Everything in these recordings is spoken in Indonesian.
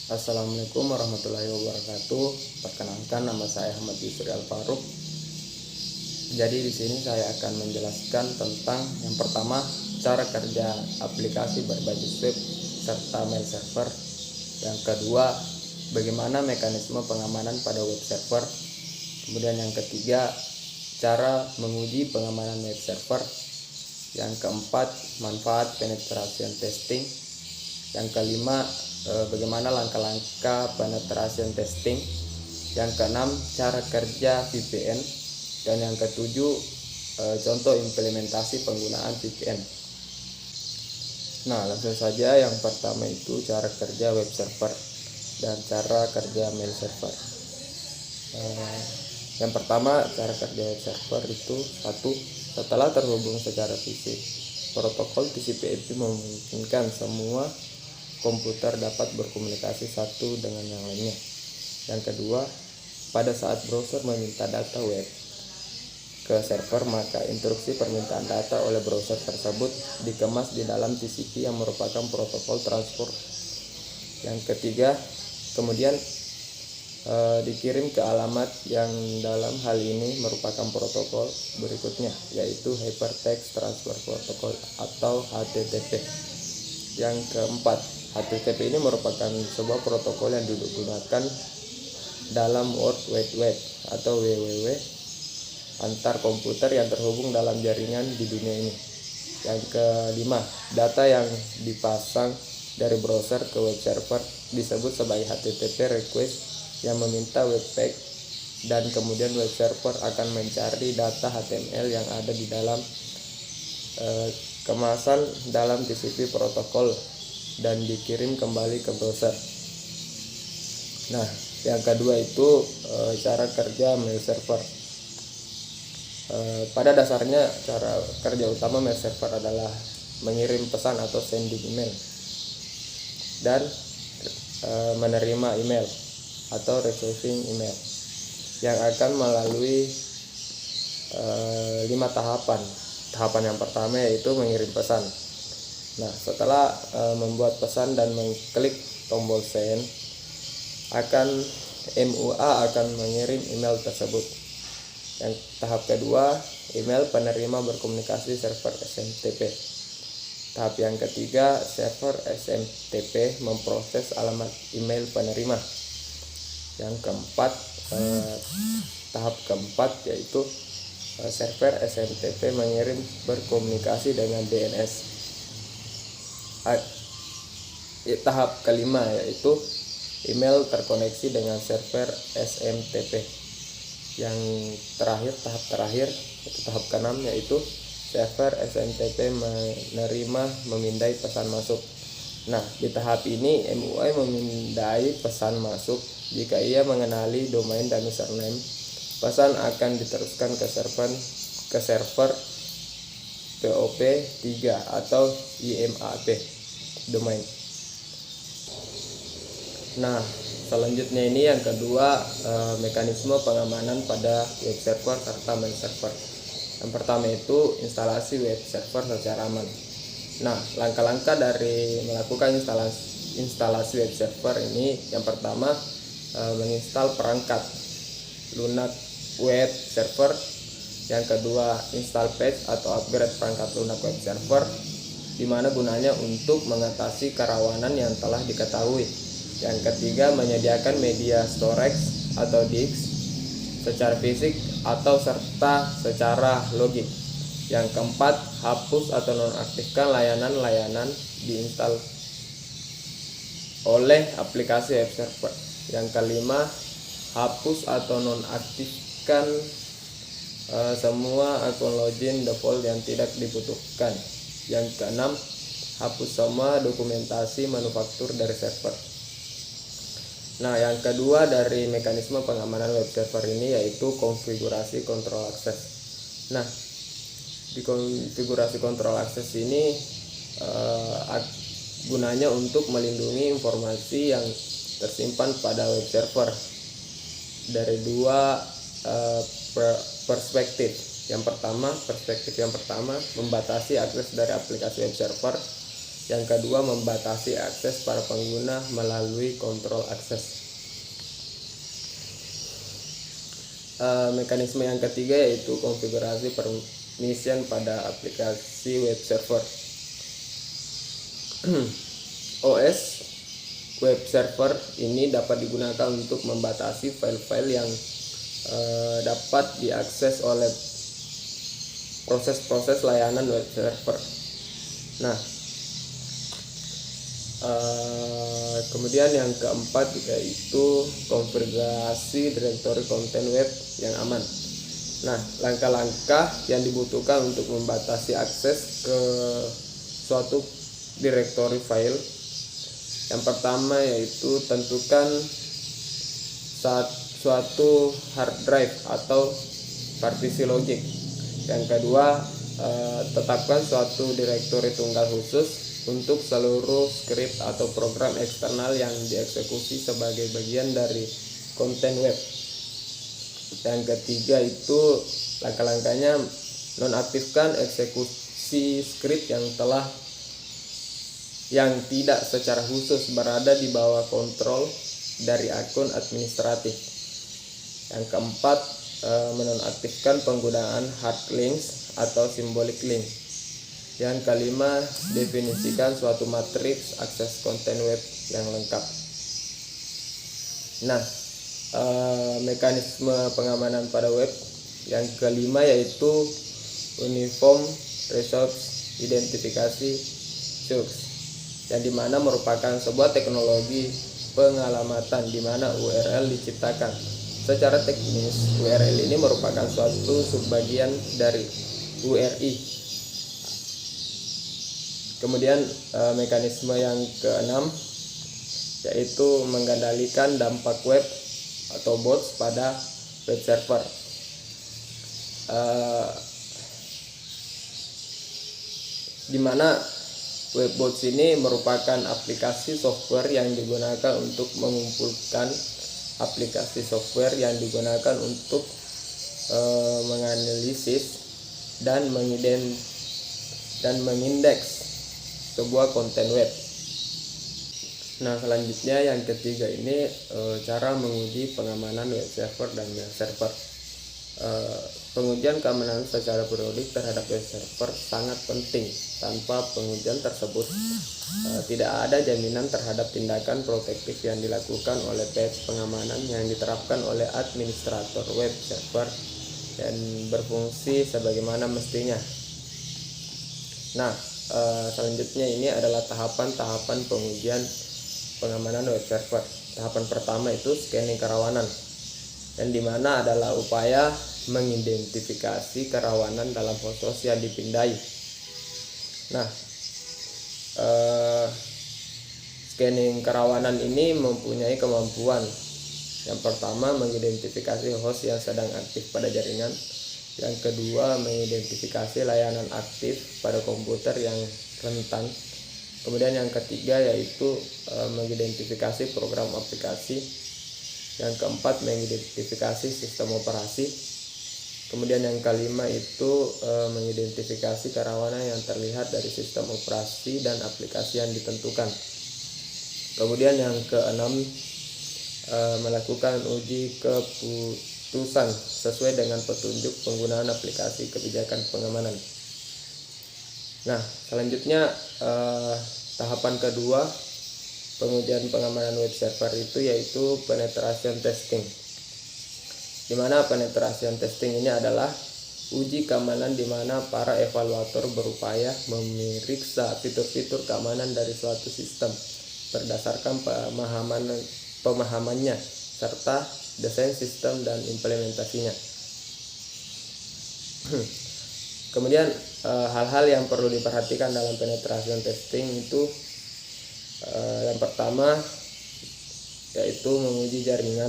Assalamualaikum warahmatullahi wabarakatuh. Perkenalkan, nama saya Ahmad Yusri Al-Faruq. Jadi di sini saya akan menjelaskan tentang yang pertama, cara kerja aplikasi berbasis web serta mail server. Yang kedua, bagaimana mekanisme pengamanan pada web server. Kemudian yang ketiga, cara menguji pengamanan web server. Yang keempat, manfaat penetration testing. Yang kelima, bagaimana langkah-langkah penetration testing. Yang keenam, cara kerja VPN. Dan yang ketujuh, contoh implementasi penggunaan VPN. Nah, langsung saja. Yang pertama itu cara kerja web server dan cara kerja mail server. Yang pertama, cara kerja web server itu satu, setelah terhubung secara fisik, protokol TCP/IP memungkinkan semua komputer dapat berkomunikasi satu dengan yang lainnya. Yang kedua, pada saat browser meminta data web ke server, maka instruksi permintaan data oleh browser tersebut dikemas di dalam TCP yang merupakan protokol transport. Yang ketiga, kemudian dikirim ke alamat yang dalam hal ini merupakan protokol berikutnya, yaitu Hypertext Transfer Protocol atau HTTP. Yang keempat, HTTP ini merupakan sebuah protokol yang digunakan dalam World Wide Web atau WWW antar komputer yang terhubung dalam jaringan di dunia ini. Yang kelima, data yang dipasang dari browser ke web server disebut sebagai HTTP request yang meminta webpack, dan kemudian web server akan mencari data HTML yang ada di dalam kemasan dalam TCP protokol dan dikirim kembali ke browser. Nah, yang kedua itu cara kerja mail server. Pada dasarnya cara kerja utama mail server adalah mengirim pesan atau sending email dan menerima email atau receiving email yang akan melalui 5 tahapan. Tahapan yang pertama yaitu mengirim pesan. Nah, setelah membuat pesan dan mengklik tombol send, MUA akan mengirim email tersebut. Yang tahap kedua, email penerima berkomunikasi server SMTP. Tahap yang ketiga, server SMTP memproses alamat email penerima. Yang keempat, tahap keempat yaitu server SMTP mengirim berkomunikasi dengan DNS. Tahap kelima yaitu email terkoneksi dengan server SMTP. Yang terakhir, tahap terakhir yaitu tahap keenam, yaitu server SMTP menerima memindai pesan masuk. Nah, di tahap ini MUI memindai pesan masuk. Jika ia mengenali domain dan username, pesan akan diteruskan ke server POP3 atau IMAP domain. Nah, selanjutnya ini yang kedua, mekanisme pengamanan pada web server serta mail server. Yang pertama itu instalasi web server secara aman. Nah, langkah-langkah dari melakukan instalasi web server ini, yang pertama, menginstal perangkat lunak web server. Yang kedua, install patch atau upgrade perangkat lunak web server, di mana gunanya untuk mengatasi kerawanan yang telah diketahui. Yang ketiga, menyediakan media storage atau disk secara fisik atau serta secara logik. Yang keempat, hapus atau nonaktifkan layanan-layanan diinstal oleh aplikasi web server. Yang kelima, hapus atau nonaktifkan semua akun login default yang tidak dibutuhkan. Yang keenam, hapus semua dokumentasi manufaktur dari server. Nah, yang kedua dari mekanisme pengamanan web server ini yaitu konfigurasi kontrol akses. Nah, di konfigurasi kontrol akses ini gunanya untuk melindungi informasi yang tersimpan pada web server dari dua perspektif. Perspektif yang pertama membatasi akses dari aplikasi web server Yang kedua, membatasi akses para pengguna melalui kontrol akses. Mekanisme yang ketiga yaitu konfigurasi permission pada aplikasi web server. OS web server ini dapat digunakan untuk membatasi file-file yang dapat diakses oleh proses-proses layanan web server. Nah, kemudian yang keempat yaitu konfigurasi direktori konten web yang aman. Nah, langkah-langkah yang dibutuhkan untuk membatasi akses ke suatu direktori file. Yang pertama yaitu tentukan suatu hard drive atau partisi logik. Yang kedua, tetapkan suatu direktori tunggal khusus untuk seluruh skrip atau program eksternal yang dieksekusi sebagai bagian dari konten web. Yang ketiga itu langkah-langkahnya, nonaktifkan eksekusi skrip yang tidak secara khusus berada di bawah kontrol dari akun administratif. Yang keempat, menonaktifkan penggunaan hard links atau symbolic link. Yang kelima, definisikan suatu matriks akses konten web yang lengkap. Nah, mekanisme pengamanan pada web yang kelima yaitu Uniform Resource Identification SURS, yang dimana merupakan sebuah teknologi pengalamatan di mana URL diciptakan. Secara teknis, URL ini merupakan suatu subbagian dari URI. Kemudian mekanisme yang keenam yaitu mengendalikan dampak web atau bots pada web server. Di mana web bots ini merupakan aplikasi software yang digunakan untuk mengumpulkan menganalisis dan mengindeks sebuah konten web. Nah, selanjutnya yang ketiga ini cara menguji pengamanan web server dan mail server. Pengujian keamanan secara periodik terhadap web server sangat penting. Tanpa pengujian tersebut tidak ada jaminan terhadap tindakan protektif yang dilakukan oleh patch pengamanan yang diterapkan oleh administrator web server dan berfungsi sebagaimana mestinya. Nah, selanjutnya ini adalah tahapan-tahapan pengujian pengamanan web server. Tahapan pertama itu scanning kerawanan, yang dimana adalah upaya mengidentifikasi kerawanan dalam host yang dipindai. Nah, scanning kerawanan ini mempunyai kemampuan. Yang pertama, mengidentifikasi host yang sedang aktif pada jaringan. Yang kedua, mengidentifikasi layanan aktif pada komputer yang rentan. Kemudian yang ketiga yaitu mengidentifikasi program aplikasi. Yang keempat, mengidentifikasi sistem operasi. Kemudian yang kelima itu mengidentifikasi kerawanan yang terlihat dari sistem operasi dan aplikasi yang ditentukan. Kemudian yang keenam, melakukan uji keputusan sesuai dengan petunjuk penggunaan aplikasi kebijakan pengamanan. Nah, selanjutnya tahapan kedua pengujian pengamanan web server itu yaitu penetration testing. Di mana penetration testing ini adalah uji keamanan di mana para evaluator berupaya memeriksa fitur-fitur keamanan dari suatu sistem berdasarkan pemahamannya serta desain sistem dan implementasinya. Kemudian hal-hal yang perlu diperhatikan dalam penetration testing itu yang pertama yaitu menguji jaringan.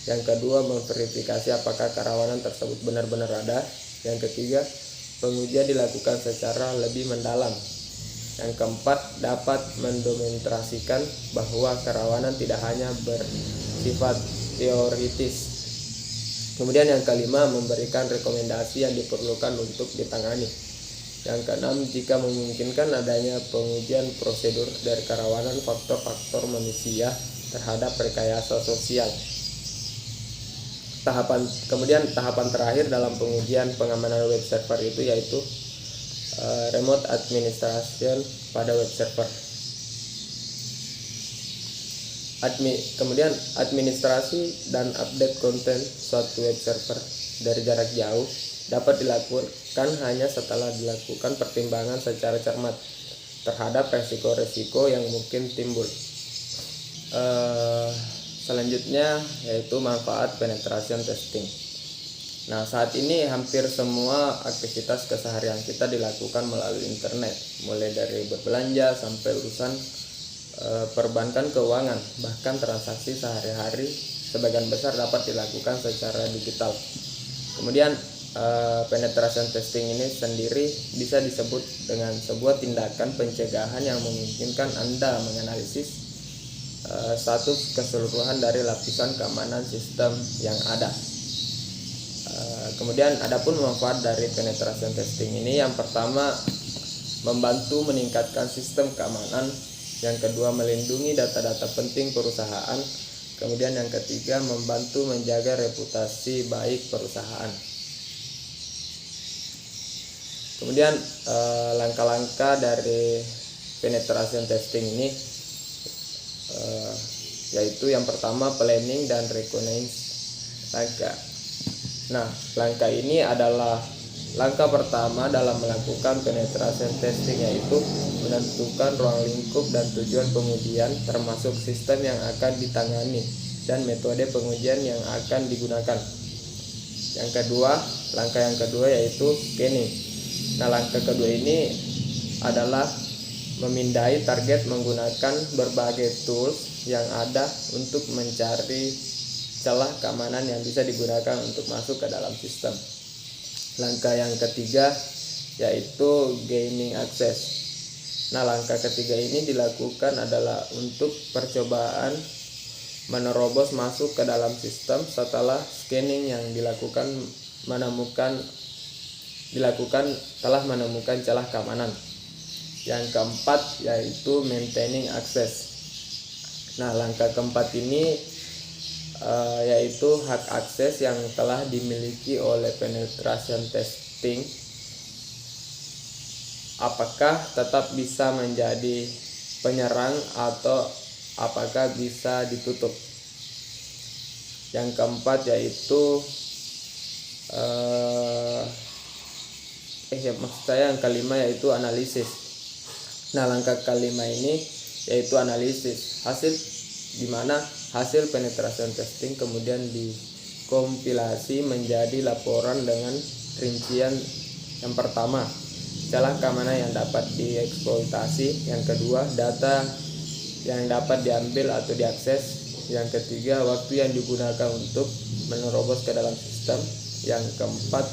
Yang kedua, memverifikasi apakah kerawanan tersebut benar-benar ada. Yang ketiga, pengujian dilakukan secara lebih mendalam. Yang keempat, dapat mendokumentasikan bahwa kerawanan tidak hanya bersifat teoritis. Kemudian yang kelima, memberikan rekomendasi yang diperlukan untuk ditangani. Yang keenam, jika memungkinkan adanya pengujian prosedur dari kerawanan faktor-faktor manusia terhadap rekayasa sosial. Kemudian tahapan terakhir dalam pengujian pengamanan web server itu yaitu remote administration pada web server. Kemudian administrasi dan update konten suatu web server dari jarak jauh dapat dilakukan hanya setelah dilakukan pertimbangan secara cermat terhadap resiko-resiko yang mungkin timbul. Selanjutnya yaitu manfaat penetration testing. Nah, saat ini hampir semua aktivitas keseharian kita dilakukan melalui internet, mulai dari berbelanja sampai urusan perbankan keuangan, bahkan transaksi sehari-hari sebagian besar dapat dilakukan secara digital. Kemudian penetration testing ini sendiri bisa disebut dengan sebuah tindakan pencegahan yang memungkinkan Anda menganalisis status keseluruhan dari lapisan keamanan sistem yang ada. Kemudian adapun manfaat dari penetration testing ini, yang pertama membantu meningkatkan sistem keamanan, yang kedua melindungi data-data penting perusahaan, kemudian yang ketiga membantu menjaga reputasi baik perusahaan. Kemudian langkah-langkah dari penetration testing ini yaitu yang pertama planning dan reconnaissance langkah. Nah, langkah ini adalah langkah pertama dalam melakukan penetration testing, yaitu menentukan ruang lingkup dan tujuan pengujian termasuk sistem yang akan ditangani dan metode pengujian yang akan digunakan. Langkah yang kedua yaitu scanning. Nah, langkah kedua ini adalah memindai target menggunakan berbagai tools yang ada untuk mencari celah keamanan yang bisa digunakan untuk masuk ke dalam sistem. Langkah yang ketiga yaitu gaining access. Nah, langkah ketiga ini dilakukan adalah untuk percobaan menerobos masuk ke dalam sistem setelah scanning yang telah menemukan celah keamanan. Yang keempat yaitu maintaining access. Nah, langkah keempat ini yaitu hak akses yang telah dimiliki oleh penetration testing, apakah tetap bisa menjadi penyerang atau apakah bisa ditutup. Yang keempat yaitu yang kelima yaitu analisis. Nah, langkah kelima ini yaitu analisis di mana hasil penetration testing kemudian dikompilasi menjadi laporan dengan rincian. Yang pertama, celah keamanan yang dapat dieksploitasi. Yang kedua, data yang dapat diambil atau diakses. Yang ketiga, waktu yang digunakan untuk menerobos ke dalam sistem. Yang keempat,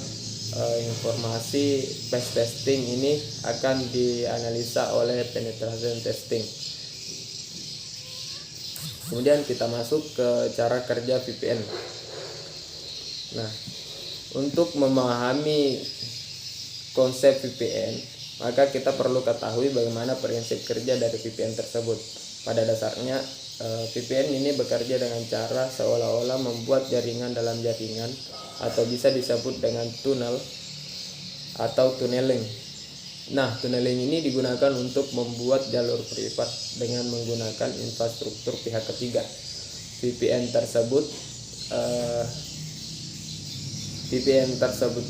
informasi base testing ini akan dianalisa oleh penetration testing. Kemudian kita masuk ke cara kerja VPN. Nah, untuk memahami konsep VPN, maka kita perlu ketahui bagaimana prinsip kerja dari VPN tersebut. Pada dasarnya, VPN ini bekerja dengan cara seolah-olah membuat jaringan dalam jaringan, atau bisa disebut dengan tunnel atau tunneling. Nah, tunneling ini digunakan untuk membuat jalur privat dengan menggunakan infrastruktur pihak ketiga. VPN tersebut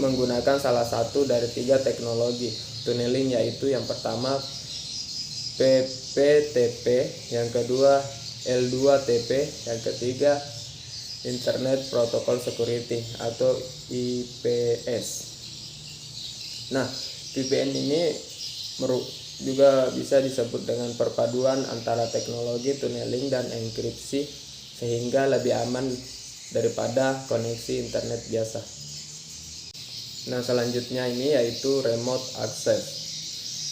menggunakan salah satu dari 3 teknologi tunneling, yaitu yang pertama PPTP, yang kedua L2TP, yang ketiga Internet Protocol Security atau IPS. Nah, VPN ini juga bisa disebut dengan perpaduan antara teknologi tunneling dan enkripsi sehingga lebih aman daripada koneksi internet biasa. Nah, selanjutnya ini yaitu remote access,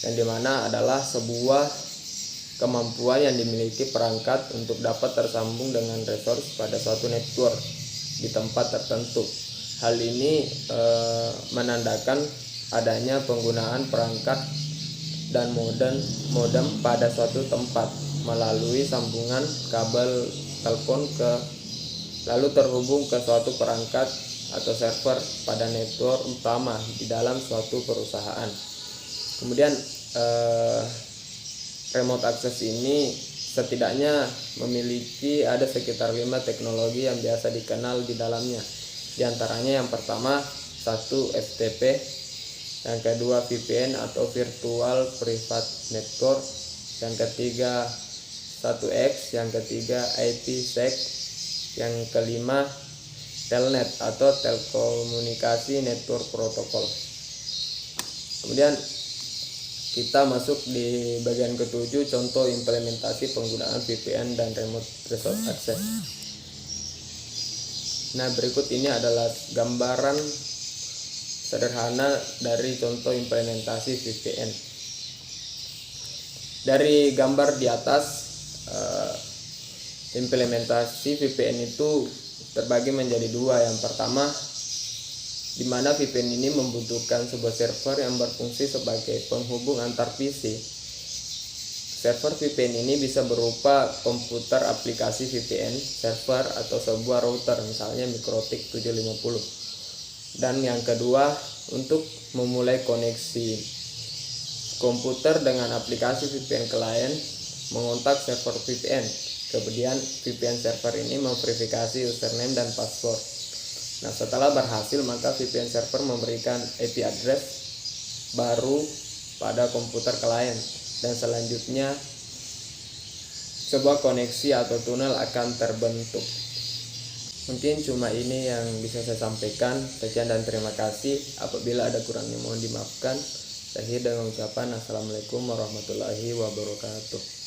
yang dimana adalah sebuah kemampuan yang dimiliki perangkat untuk dapat tersambung dengan resource pada suatu network di tempat tertentu. Hal ini menandakan adanya penggunaan perangkat dan modem pada suatu tempat melalui sambungan kabel telepon lalu terhubung ke suatu perangkat atau server pada network utama di dalam suatu perusahaan. Kemudian remote access ini setidaknya memiliki ada sekitar 5 teknologi yang biasa dikenal di dalamnya. Di antaranya yang pertama 1 FTP, yang kedua VPN atau Virtual Private Network, yang ketiga 1X, yang ketiga IPsec, yang kelima Telnet atau Telekomunikasi Network Protocol. Kemudian kita masuk di bagian ketujuh, contoh implementasi penggunaan VPN dan Remote Resource Access. Nah, berikut ini adalah gambaran sederhana dari contoh implementasi VPN. Dari gambar di atas, implementasi VPN itu terbagi menjadi dua. Yang pertama, di mana VPN ini membutuhkan sebuah server yang berfungsi sebagai penghubung antar PC. Server VPN ini bisa berupa komputer aplikasi VPN, server, atau sebuah router, misalnya MikroTik 750. Dan yang kedua, untuk memulai koneksi komputer dengan aplikasi VPN klien, mengontak server VPN. Kemudian VPN server ini memverifikasi username dan password. Nah, setelah berhasil, maka VPN server memberikan IP address baru pada komputer klien, dan selanjutnya sebuah koneksi atau tunnel akan terbentuk. Mungkin cuma ini yang bisa saya sampaikan. Sekian dan terima kasih. Apabila ada kurangnya mohon dimaafkan. Saya dengan ucapan assalamualaikum warahmatullahi wabarakatuh.